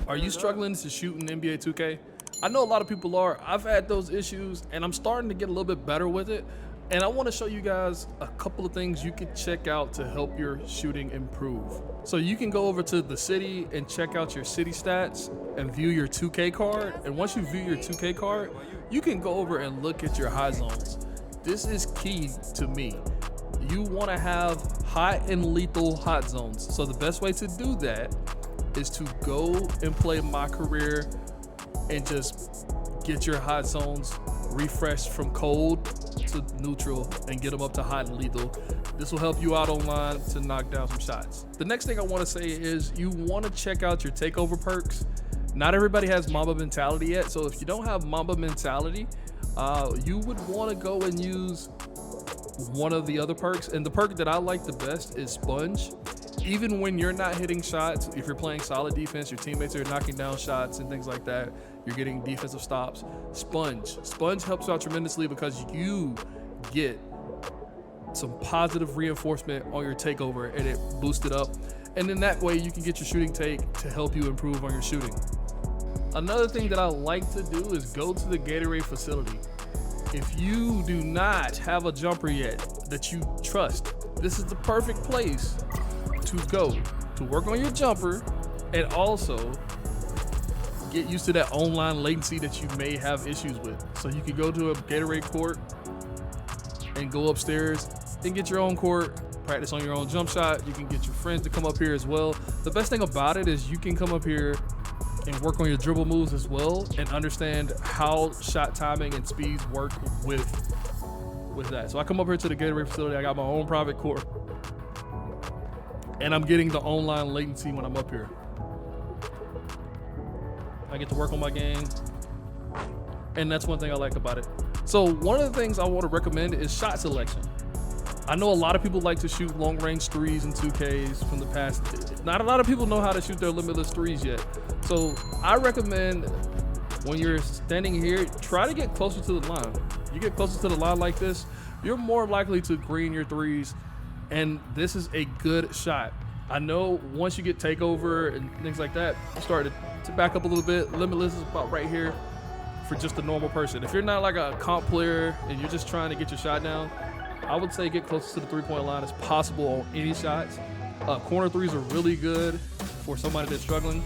Are you struggling to shoot in NBA 2K? I know a lot of people are. I've had those issues and I'm starting to get a little bit better with it. And I want to show you guys a couple of things you can check out to help your shooting improve. So you can go over to the city and check out your city stats and view your 2K card. And once you view your 2K card, you can go over and look at your high zones. This is key to me. You want to have hot and lethal hot zones. So the best way to do that is to go and play My Career and just get your hot zones refreshed from cold to neutral and get them up to hot and lethal. This will help you out online to knock down some shots. The next thing I want to say is you want to check out your takeover perks. Not everybody has Mamba mentality yet, so if you don't have Mamba mentality, you would want to go and use one of the other perks. And the perk that I like the best is Sponge. Even when you're not hitting shots, if you're playing solid defense, your teammates are knocking down shots and things like that, you're getting defensive stops. Sponge helps out tremendously because you get some positive reinforcement on your takeover and it boosts it up. And then that way you can get your shooting take to help you improve on your shooting. Another thing that I like to do is go to the Gatorade Facility. If you do not have a jumper yet that you trust, this is the perfect place to go to work on your jumper and also get used to that online latency that you may have issues with. So you can go to a Gatorade court and go upstairs and get your own court, practice on your own jump shot. You can get your friends to come up here as well. The best thing about it is you can come up here and work on your dribble moves as well and understand how shot timing and speeds work with that. So I come up here to the Gatorade Facility. I got my own private court and I'm getting the online latency when I'm up here. I get to work on my game, and that's one thing I like about it. So one of the things I want to recommend is shot selection. I know a lot of people like to shoot long range threes and 2Ks from the past. Not a lot of people know how to shoot their limitless threes yet. So I recommend when you're standing here, try to get closer to the line. You get closer to the line like this, you're more likely to green your threes, and this is a good shot. I know once you get takeover and things like that, you start to back up a little bit. Limitless is about right here for just a normal person. If you're not like a comp player and you're just trying to get your shot down, I would say get close to the three-point line as possible on any shots. Corner threes are really good for somebody that's struggling.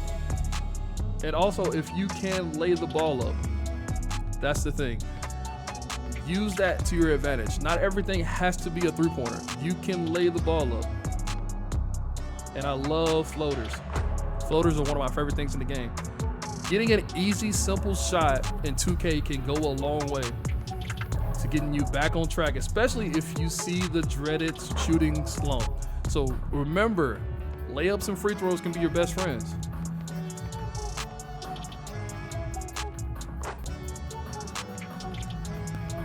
And also, if you can lay the ball up, that's the thing. Use that to your advantage. Not everything has to be a three-pointer. You can lay the ball up. And I love floaters. Floaters are one of my favorite things in the game. Getting an easy, simple shot in 2K can go a long way to getting you back on track, especially if you see the dreaded shooting slump. So remember, layups and free throws can be your best friends.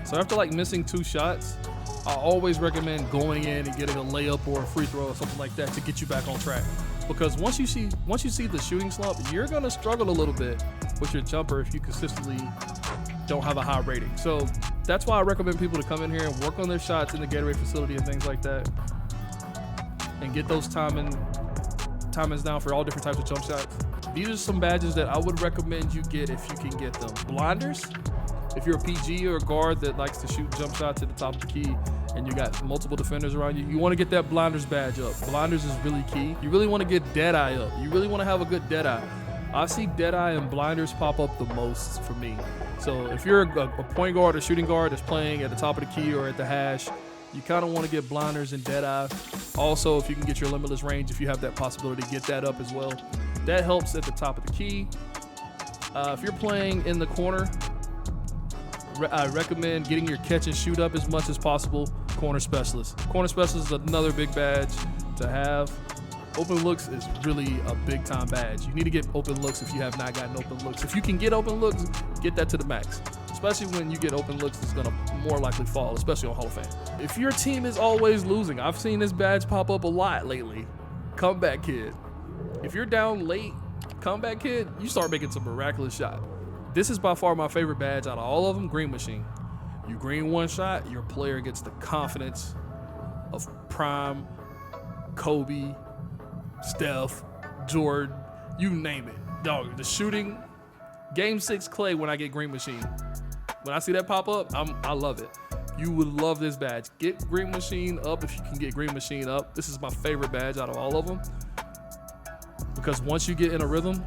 So after like missing 2 shots, I always recommend going in and getting a layup or a free throw or something like that to get you back on track. Because once you see the shooting slump, you're gonna struggle a little bit with your jumper if you consistently don't have a high rating. So that's why I recommend people to come in here and work on their shots in the Gatorade Facility and things like that, and get those timings down for all different types of jump shots. These are some badges that I would recommend you get if you can get them. Blinders. If you're a PG or a guard that likes to shoot jump shots at the top of the key and you got multiple defenders around you, you want to get that blinders badge up. Blinders is really key. You really want to get dead eye up. You really want to have a good dead eye. I see dead eye and blinders pop up the most for me. So if you're a point guard or shooting guard that's playing at the top of the key or at the hash, you kind of want to get blinders and dead eye. Also, if you can get your limitless range, if you have that possibility, get that up as well. That helps at the top of the key. If you're playing in the corner, I recommend getting your catch and shoot up as much as possible. Corner specialist. Corner specialist is another big badge to have. Open looks is really a big time badge. You need to get open looks if you have not gotten open looks. If you can get open looks, get that to the max. Especially when you get open looks, it's gonna more likely fall, especially on Hall of Fame. If your team is always losing, I've seen this badge pop up a lot lately. Comeback kid. If you're down late, comeback kid, you start making some miraculous shot. This is by far my favorite badge out of all of them, Green Machine. You green one shot, your player gets the confidence of prime, Kobe, Steph, Jordan, you name it. Dog, the shooting, game 6 clay when I get Green Machine. When I see that pop up, I love it. You would love this badge. Get Green Machine up if you can get Green Machine up. This is my favorite badge out of all of them. Because once you get in a rhythm,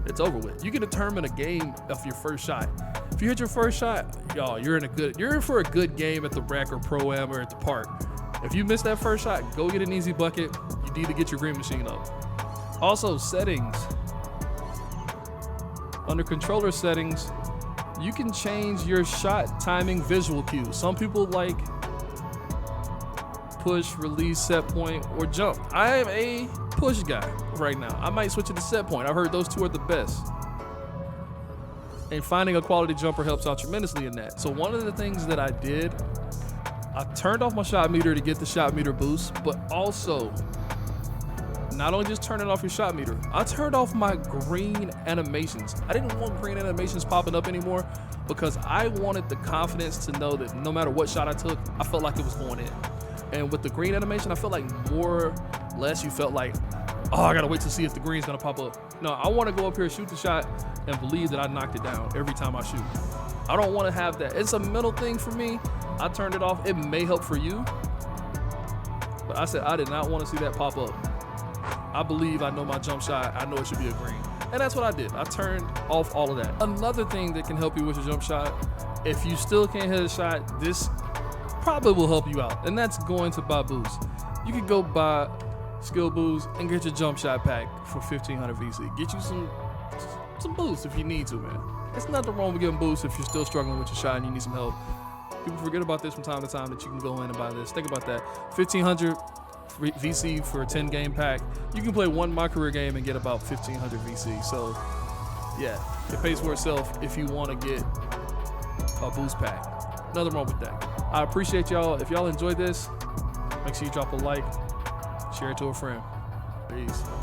it's over with. You can determine a game off your first shot. If you hit your first shot, y'all, you're in for a good game at the rec or pro-am or at the park. If you miss that first shot, go get an easy bucket. You need to get your Green Machine up. Also, settings. Under controller settings, you can change your shot timing visual cues. Some people like push, release, set point, or jump. I am a push guy right now. I might switch it to set point. I've heard those two are the best. And finding a quality jumper helps out tremendously in that. So one of the things that I did, I turned off my shot meter to get the shot meter boost, but also not only just turning off your shot meter, I turned off my green animations. I didn't want green animations popping up anymore because I wanted the confidence to know that no matter what shot I took, I felt like it was going in. And with the green animation, I felt like more or less you felt like, oh, I gotta wait to see if the green's gonna pop up. No, I wanna go up here, shoot the shot, and believe that I knocked it down every time I shoot. I don't wanna have that. It's a mental thing for me. I turned it off. It may help for you, but I said I did not wanna see that pop up. I believe I know my jump shot. I know it should be a green. And that's what I did. I turned off all of that. Another thing that can help you with your jump shot, if you still can't hit a shot, this probably will help you out. And that's going to buy boost. You can go buy skill boost and get your jump shot pack for 1500 VC. Get you some boost if you need to, man. There's nothing wrong with getting boost if you're still struggling with your shot and you need some help. People forget about this from time to time that you can go in and buy this. Think about that. 1500 VC for a 10 game pack. You can play one My Career game and get about 1500 VC. So yeah, it pays for itself if you want to get a boost pack. Nothing wrong with that. I appreciate y'all. If y'all enjoyed this, make sure you drop a like, share it to a friend. Peace.